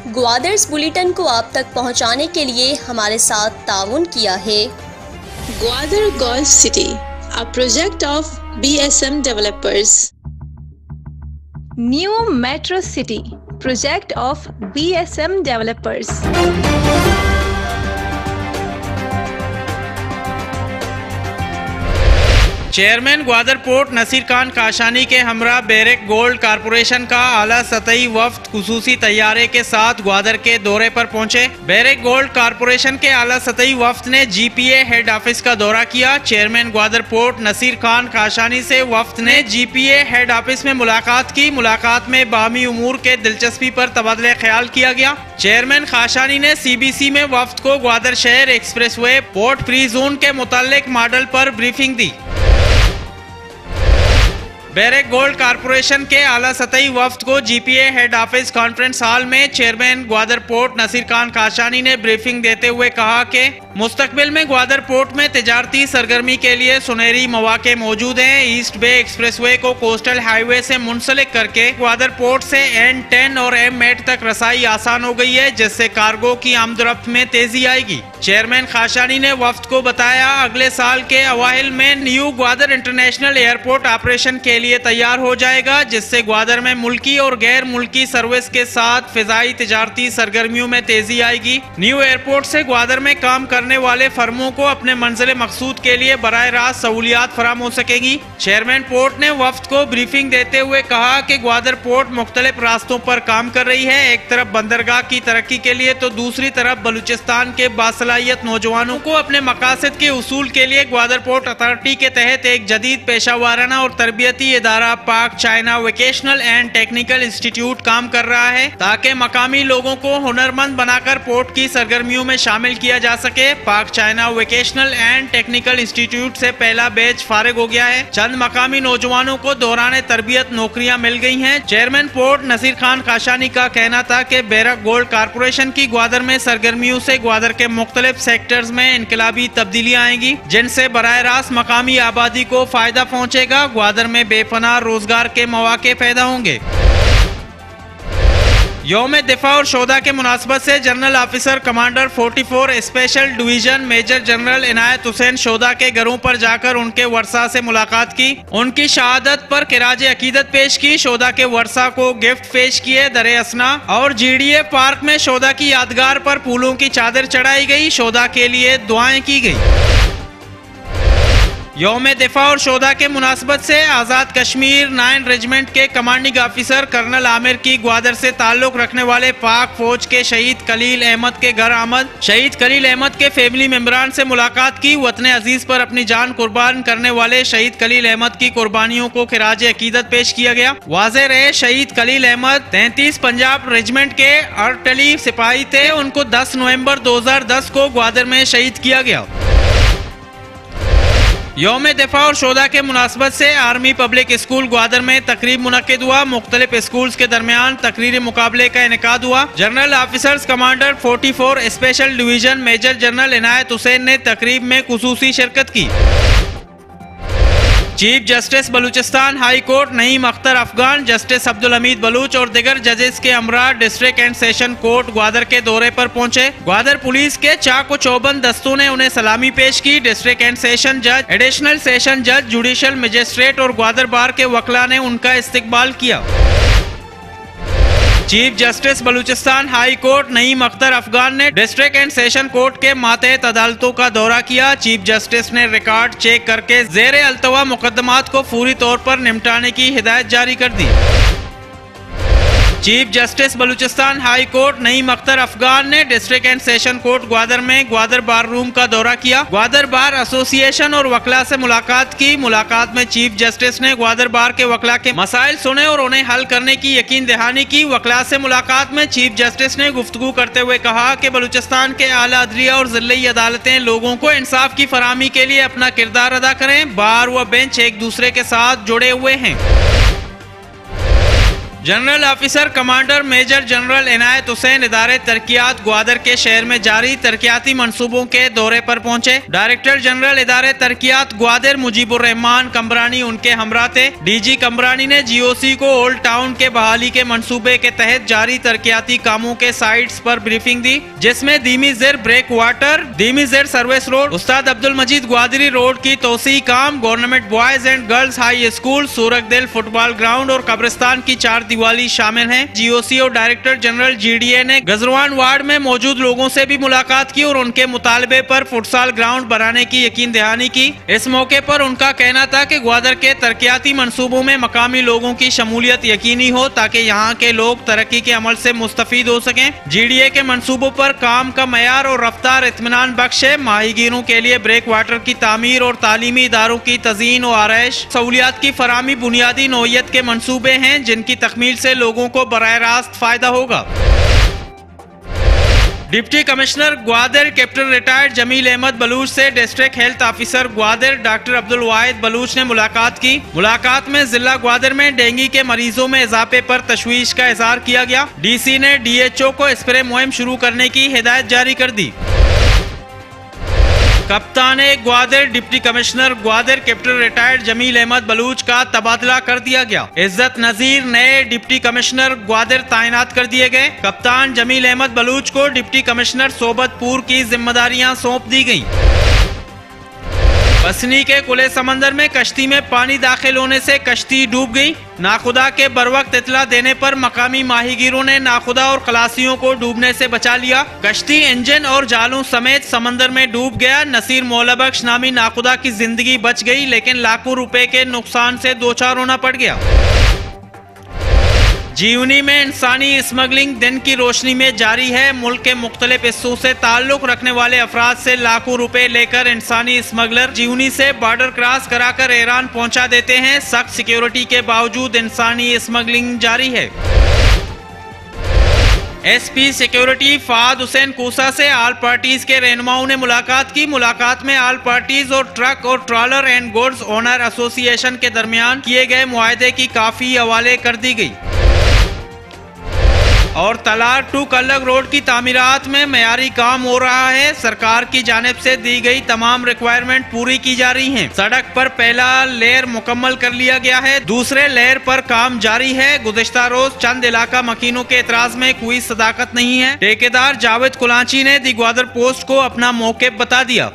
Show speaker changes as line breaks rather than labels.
ग्वादर्स bulletin को आप तक पहुंचाने के लिए हमारे साथ ताउन किया है
Gwadar golf city, a project of BSM developers.
New Metro City, project of BSM developers.
Chairman Gwadar port Naseer Khan Kashani के हमरा बेरेक गोल्ड कारपोरेशन का आला सतही वफ्द खुसूसी तैयारे के साथ ग्वादर के दौरे पर पहुंचे। बेरेक गोल्ड कारपोरेशन के आला सतही वफ्द ने GPA हेड ऑफिस का दौरा किया। चेयरमैन ग्वादर पोर्ट नसीर खान काशानी से वफ्द ने GPA हेड ऑफिस में मुलाकात की। मुलाकात में बाहमी उमूर के दिलचस्पी पर तबादला ख्याल किया गया। चेयरमैन काशानी ने CBC में वफ्द को ग्वादर शहर एक्सप्रेसवे पोर्ट फ्री जोन के मुताल्लिक मॉडल पर ब्रीफिंग दी। बेरेक गोल्ड कारपोरेशन के आला सतही वफ्द को GPA head office conference hall में चेयरमैन ग्वादर पोर्ट नसीर खान काशानी ने ब्रीफिंग देते हुए कहा कि मुस्तकबिल में ग्वादर पोर्ट में तिजारती सरगर्मी के लिए सुनहरी मौके मौजूद हैं। ईस्ट बे एक्सप्रेसवे को कोस्टल हाईवे से मुंसलिक करके ग्वादर पोर्ट से N10 और M8 तक रसाई आसान हो गई है, जिससे कार्गो की आमदरफ्त में तेजी आएगी। चेयरमैन काशानी ने वफ्द को बताया अगले साल के अवाइल में new Gwadar international airport operation के लिए तैयार हो जाएगा, जिससे ग्वादर में मुल्की और गैर मुल्की सर्विस के साथ फिजाई तिजारती सरगर्मियों में तेजी आएगी। न्यू एयरपोर्ट से ग्वादर में काम करने वाले फर्मों को अपने मंजिल मकसूद के लिए बराह रास्त सहूलियात फराम हो सकेगी। चेयरमैन पोर्ट ने वफ्द को ब्रीफिंग देते हुए कहा कि ग्वादर पोर्ट मुख्तलिफ रास्तों पर काम कर रही है। एक तरफ बंदरगाह की तरक्की के लिए तो दूसरी तरफ बलूचिस्तान के बासलाहियत नौजवानों को अपने मकासद के उसूल के लिए ग्वादर पोर्ट अथॉरिटी के तहत एक जदीद पेशा वाराना और तरबियती इदारा पाक China vocational and technical institute काम कर रहा है, ताकि मकामी लोगों को हुनरमंद बनाकर पोर्ट की सरगर्मियों में शामिल किया जा सके। पाक China vocational and technical institute से पहला बैच फारिग हो गया है। चंद मकामी नौजवानों को दौरान तरबियत नौकरियां मिल गई हैं। चेयरमैन पोर्ट नसीर खान काशानी का कहना था कि बेरेक गोल्ड कारपोरेशन की ग्वादर में सरगर्मियों से ग्वादर के मुख्तलिफ सेक्टर्स में इनकलाबी तब्दीलियां आएंगी, जिनसे बराह रास्त मकामी आबादी को फायदा पहुंचेगा। ग्वादर में बेपनाह रोजगार के मौके पैदा होंगे। यौम दिफा और शोदा के मुनासबत से general officer commander 44 special division major general Inayat Hussain शोदा के घरों पर जाकर उनके वर्सा से मुलाकात की। उनकी शहादत पर खिराज अकीदत पेश की। शोदा के वर्सा को गिफ्ट पेश किए दरे असना और GDA पार्क में शोदा की यादगार पर फूलों की चादर चढ़ाई गई। शोदा के लिए दुआएं की गई। यौम दिफा और शोदा के मुनासबत से आज़ाद कश्मीर 9 रेजिमेंट के कमांडिंग ऑफिसर कर्नल आमिर की ग्वादर से ताल्लुक रखने वाले पाक फौज के शहीद खलील अहमद के घर आमद। शहीद खलील अहमद के फैमिली मेंबरान से मुलाकात की। वतन अजीज पर अपनी जान कुर्बान करने वाले शहीद खलील अहमद की कुर्बानियों को खिराज अकीदत पेश किया गया। वाज़ेह रहे शहीद खलील अहमद 33 पंजाब रेजिमेंट के आर्टिलरी सिपाही थे। उनको 10 नवंबर 2010 को ग्वादर में शहीद किया गया। यौम दिफा और शोदा के मुनासबत से आर्मी पब्लिक स्कूल ग्वादर में तकरीब मुनक्किद हुआ। मुख्तलिफ स्कूल्स के दरमियान तकरीरी मुकाबले का इनेकाद हुआ। General officers commander 44 special division major general Inayat Hussain ने तकरीब में खुसूसी शिरकत की। Chief justice Balochistan high court Naeem Akhtar Afghan, justice Abdul Hameed Baloch और दिगर जजेस के हमरा district and session court Gwadar के दौरे पर पहुंचे। ग्वादर पुलिस के चाक चौबंद दस्तों ने उन्हें सलामी पेश की। डिस्ट्रिक्ट एंड सेशन जज, एडिशनल सेशन जज, जुडिशल मजिस्ट्रेट और ग्वादर बार के वकला ने उनका इस्तकबाल किया। Chief justice Balochistan high court Naeem Akhtar Afghan ने डिस्ट्रिक्ट एंड सेशन कोर्ट के मातहत अदालतों का दौरा किया। चीफ जस्टिस ने रिकॉर्ड चेक करके ज़ेर अल्तवा मुकदमात को फौरी तौर पर निपटाने की हिदायत जारी कर दी। Chief justice Balochistan high court Naeem Akhtar Afghan ने district and session court Gwadar में ग्वादर बार रूम का दौरा किया। ग्वादर बार एसोसिएशन और वकला से मुलाकात की। मुलाकात में चीफ जस्टिस ने ग्वादर बार के वकला के मसाइल सुने और उन्हें हल करने की यकीन दहानी की। वकला से मुलाकात में चीफ जस्टिस ने गुफ्तगू करते हुए कहा कि बलूचिस्तान के आला अदलिया और जिले अदालतें लोगों को इंसाफ की फराहमी के लिए अपना किरदार अदा करें। बार व बेंच एक दूसरे के साथ जुड़े हुए हैं। General officer commander major general Inayat Hussain इदारे तरक्कियात ग्वादर के शहर में जारी तरक्याती मंसूबों के दौरे पर पहुंचे। डायरेक्टर जनरल इदारे तरक्कियात ग्वादर मुजीबुर रहमान कमरानी उनके हमरा थे। डीजी कमरानी ने जीओसी को ओल्ड टाउन के बहाली के मंसूबे के तहत जारी तरक्याती कामों के साइट्स पर ब्रीफिंग दी, जिसमें दीमी ज़ेर ब्रेक वाटर, दीमी ज़ेर सर्विस रोड, उस्ताद अब्दुल मजीद ग्वादरी रोड की तोसी काम, government boys and girls high school, Surgadil football ground और कब्रिस्तान की 4 दीवाली शामिल हैं। जीओसी और डायरेक्टर जनरल जीडीए ने गजरवान वार्ड में मौजूद लोगों से भी मुलाकात की और उनके मुतालबे पर फुटसाल ग्राउंड बनाने की यकीन दहानी की। इस मौके पर उनका कहना था कि ग्वादर के तरक्याती मंसूबों में मकामी लोगों की शमूलियत यकीनी हो ताकि यहाँ के लोग तरक्की के अमल से मुस्तफीद हो सकें। जीडीए के मंसूबों पर काम का मयार और रफ्तार इत्मीनान बख्श है। माहीगीरों के लिए ब्रेक वाटर की तामीर और तालीमी इदारों की तज़ीन और आरइश सहूलियात की फराहमी बुनियादी नौइयत के मंसूबे हैं, जिनकी तकमील से लोगों को बराह रास्त फायदा होगा। Deputy commissioner Gwadar captain retired Jameel Ahmed Baloch से district health officer Gwadar doctor Abdul Wahid Baloch ने मुलाकात की। मुलाकात में जिला ग्वादर में डेंगू के मरीजों में इजाफे पर तशवीश का इजहार किया गया। डीसी ने डीएचओ को स्प्रे मुहिम शुरू करने की हिदायत जारी कर दी। कप्तान Gwadar deputy commissioner Gwadar captain retired Jameel Ahmed Baloch का तबादला कर दिया गया। इज्जत नजीर नए डिप्टी कमिश्नर ग्वादर तैनात कर दिए गए। कप्तान जमील अहमद बलूच को डिप्टी कमिश्नर सोबतपुर की जिम्मेदारियां सौंप दी गयी। बसनी के खुले समंदर में कश्ती में पानी दाखिल होने से कश्ती डूब गई। नाखुदा के बरवक्त इतला देने पर मकामी माहीगीरों ने नाखुदा और खलासियों को डूबने से बचा लिया। कश्ती इंजन और जालों समेत समंदर में डूब गया। नसीर मौलाबख्श नामी नाखुदा की जिंदगी बच गई, लेकिन लाखों रुपए के नुकसान से दो चार होना पड़ गया। जीवनी में इंसानी स्मगलिंग दिन की रोशनी में जारी है। मुल्क के मुख्तलिफ हिस्सों से ताल्लुक रखने वाले अफराद से लाखों रुपए लेकर इंसानी स्मगलर जीवनी से बॉर्डर क्रॉस कराकर ईरान पहुंचा देते हैं। सख्त सिक्योरिटी के बावजूद इंसानी स्मगलिंग जारी है। एसपी सिक्योरिटी फाद हुसैन कूसा से आल पार्टीज के रहनुमाओं ने मुलाकात की। मुलाकात में आल पार्टीज और ट्रक और trawler and goods owner association के दरमियान किए गए मुआहदे की काफी हवाले कर दी गई और तलार टू कल्लग रोड की तामीरात में मयारी काम हो रहा है। सरकार की जानिब से दी गई तमाम रिक्वायरमेंट पूरी की जा रही हैं। सड़क पर पहला लेयर मुकम्मल कर लिया गया है, दूसरे लेयर पर काम जारी है। गुज़िश्ता रोज चंद इलाका मकीनों के एतराज में कोई सदाकत नहीं है। ठेकेदार जावेद कुलांची ने दी ग्वादर पोस्ट को अपना मौक़िफ़ बता दिया।